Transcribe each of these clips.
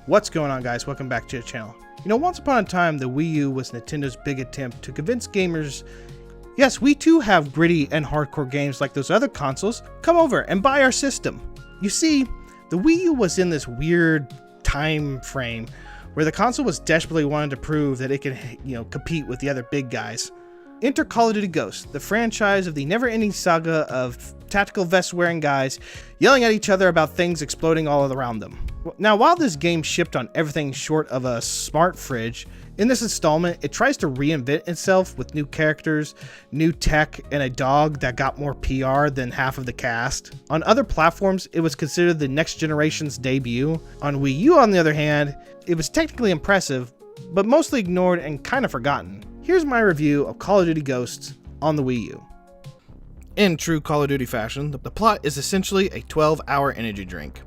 What's going on, guys? Welcome back to the channel. You know, once upon a time, the Wii U was Nintendo's big attempt to convince gamers, yes, we too have gritty and hardcore games like those other consoles. Come over and buy our system. You see, the Wii U was in this weird time frame where the console was desperately wanting to prove that it could, compete with the other big guys. Enter Call of Duty Ghosts, the franchise of the never-ending saga of tactical vest-wearing guys yelling at each other about things exploding all around them. Now, while this game shipped on everything short of a smart fridge, in this installment, it tries to reinvent itself with new characters, new tech, and a dog that got more PR than half of the cast. On other platforms, it was considered the next generation's debut. On Wii U, on the other hand, it was technically impressive, but mostly ignored and kind of forgotten. Here's my review of Call of Duty Ghosts on the Wii U. In true Call of Duty fashion, the plot is essentially a 12-hour energy drink.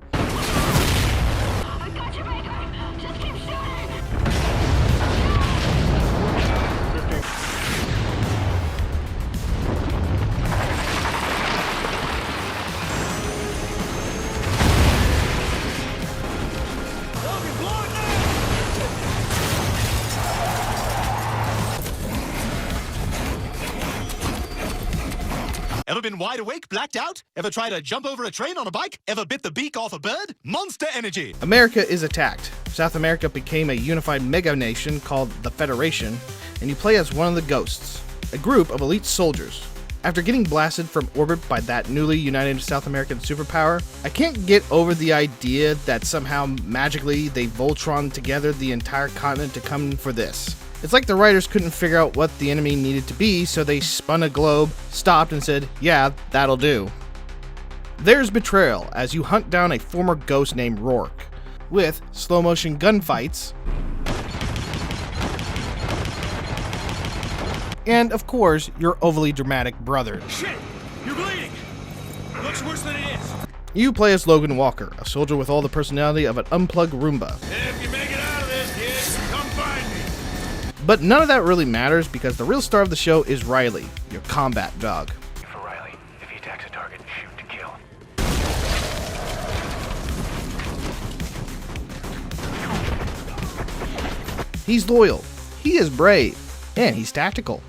Ever been wide awake, blacked out? Ever tried to jump over a train on a bike? Ever bit the beak off a bird? Monster Energy! America is attacked. South America became a unified mega nation called the Federation, and you play as one of the Ghosts, a group of elite soldiers. After getting blasted from orbit by that newly united South American superpower, I can't get over the idea that somehow magically they Voltron together the entire continent to come for this. It's like the writers couldn't figure out what the enemy needed to be, so they spun a globe, stopped, and said, yeah, that'll do. There's betrayal as you hunt down a former ghost named Rourke, with slow-motion gunfights, and of course, your overly dramatic brother. Shit! You're bleeding! Looks worse than it is. You play as Logan Walker, a soldier with all the personality of an unplugged Roomba. If you make it out of this, kid, come find me. But none of that really matters because the real star of the show is Riley, your combat dog. For Riley, if he attacks a target, shoot to kill. He's loyal, he is brave, and he's tactical.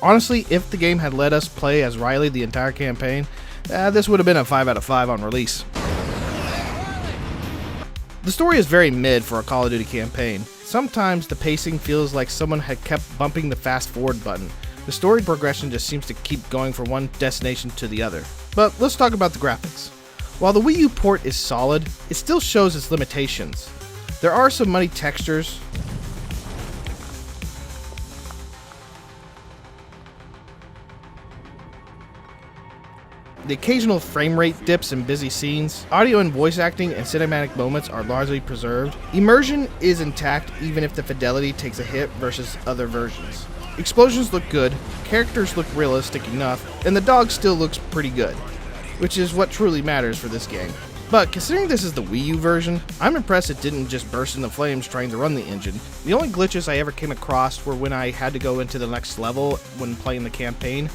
Honestly, if the game had let us play as Riley the entire campaign, this would have been a 5 out of 5 on release. The story is very mid for a Call of Duty campaign. Sometimes the pacing feels like someone had kept bumping the fast forward button. The story progression just seems to keep going from one destination to the other. But let's talk about the graphics. While the Wii U port is solid, it still shows its limitations. There are some muddy textures, the occasional frame rate dips in busy scenes, audio and voice acting and cinematic moments are largely preserved. Immersion is intact even if the fidelity takes a hit versus other versions. Explosions look good, characters look realistic enough, and the dog still looks pretty good, which is what truly matters for this game. But considering this is the Wii U version, I'm impressed it didn't just burst into flames trying to run the engine. The only glitches I ever came across were when I had to go into the next level when playing the campaign.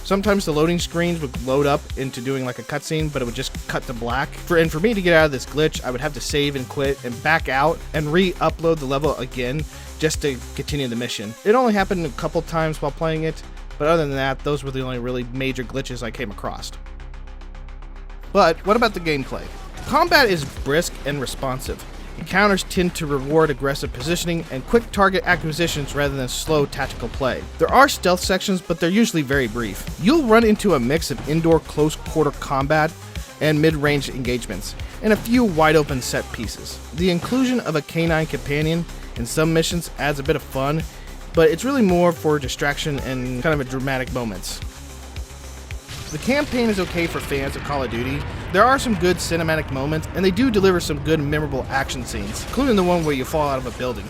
Sometimes the loading screens would load up into doing like a cutscene, but it would just cut to black. For me to get out of this glitch, I would have to save and quit and back out and re-upload the level again just to continue the mission. It only happened a couple times while playing it, but other than that, those were the only really major glitches I came across. But what about the gameplay? Combat is brisk and responsive. Encounters tend to reward aggressive positioning and quick target acquisitions rather than slow tactical play. There are stealth sections, but they're usually very brief. You'll run into a mix of indoor close-quarter combat and mid-range engagements, and a few wide-open set pieces. The inclusion of a canine companion in some missions adds a bit of fun, but it's really more for distraction and kind of a dramatic moments. The campaign is okay for fans of Call of Duty. There are some good cinematic moments, and they do deliver some good memorable action scenes, including the one where you fall out of a building.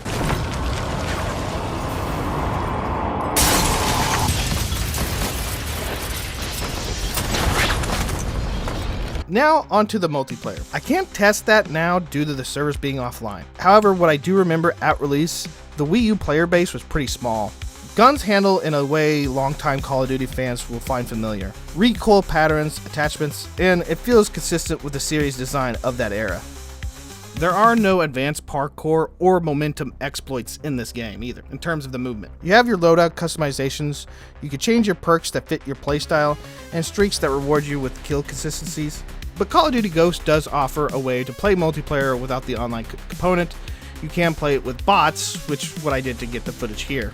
Now onto the multiplayer. I can't test that now due to the servers being offline. However, what I do remember at release, the Wii U player base was pretty small. Guns handle in a way longtime Call of Duty fans will find familiar. Recoil patterns, attachments, and it feels consistent with the series design of that era. There are no advanced parkour or momentum exploits in this game either, in terms of the movement. You have your loadout customizations, you can change your perks that fit your playstyle, and streaks that reward you with kill consistencies. But Call of Duty Ghosts does offer a way to play multiplayer without the online component. You can play it with bots, which is what I did to get the footage here.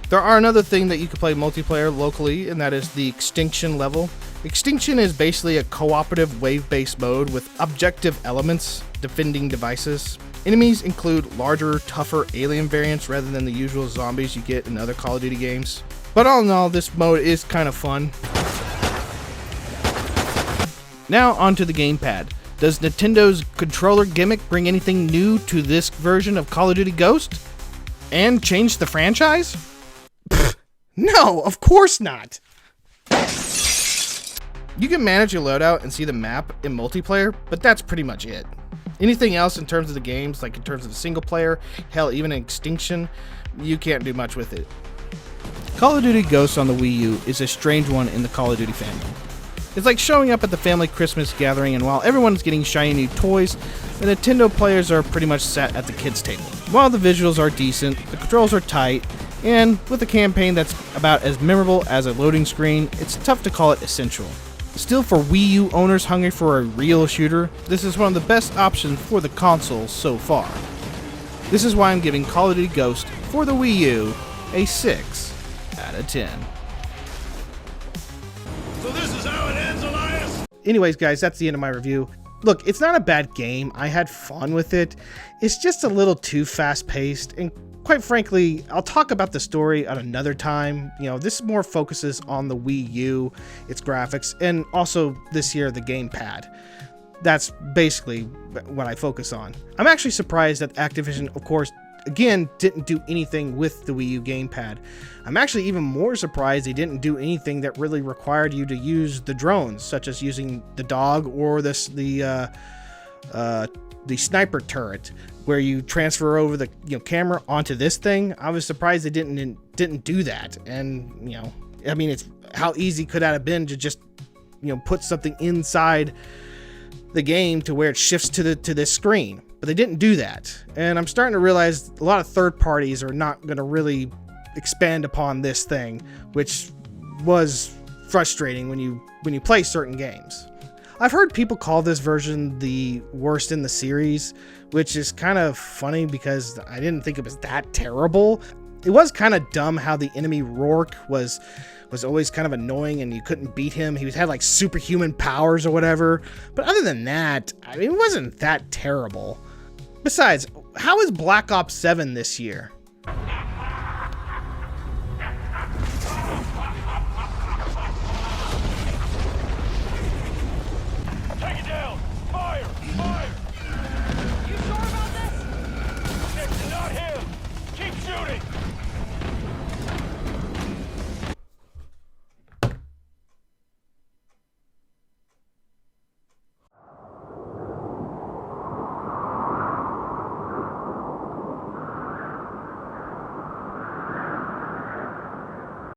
There are another thing that you can play multiplayer locally, and that is the Extinction level. Extinction is basically a cooperative wave-based mode with objective elements, defending devices. Enemies include larger, tougher alien variants rather than the usual zombies you get in other Call of Duty games. But all in all, this mode is kind of fun. Now onto the gamepad. Does Nintendo's controller gimmick bring anything new to this version of Call of Duty Ghost? And change the franchise? Pfft, no, of course not! You can manage your loadout and see the map in multiplayer, but that's pretty much it. Anything else in terms of the games, like in terms of the single player, hell, even Extinction, you can't do much with it. Call of Duty Ghosts on the Wii U is a strange one in the Call of Duty family. It's like showing up at the family Christmas gathering, and while everyone's getting shiny new toys, the Nintendo players are pretty much sat at the kids' table. While the visuals are decent, the controls are tight, and with a campaign that's about as memorable as a loading screen, it's tough to call it essential. Still, for Wii U owners hungry for a real shooter, this is one of the best options for the console so far. This is why I'm giving Call of Duty Ghost for the Wii U a 6 out of 10. So this is how it ends, Elias? Anyways, guys, that's the end of my review. Look, it's not a bad game. I had fun with it. It's just a little too fast-paced, and quite frankly, I'll talk about the story at another time. You know, this more focuses on the Wii U, its graphics, and also this year, the gamepad. That's basically what I focus on. I'm actually surprised that Activision, of course, again, didn't do anything with the Wii U gamepad. I'm actually even more surprised they didn't do anything that really required you to use the drones, such as using the dog or the sniper turret, where you transfer over the camera onto this thing. I was surprised they didn't do that. And I mean, it's how easy could that have been to just put something inside the game to where it shifts to this screen. But they didn't do that, and I'm starting to realize a lot of third parties are not going to really expand upon this thing, which was frustrating when you play certain games. I've heard people call this version the worst in the series, which is kind of funny because I didn't think it was that terrible. It was kind of dumb how the enemy Rourke was always kind of annoying and you couldn't beat him. He had like superhuman powers or whatever. But other than that, I mean, it wasn't that terrible. Besides, how is Black Ops 7 this year?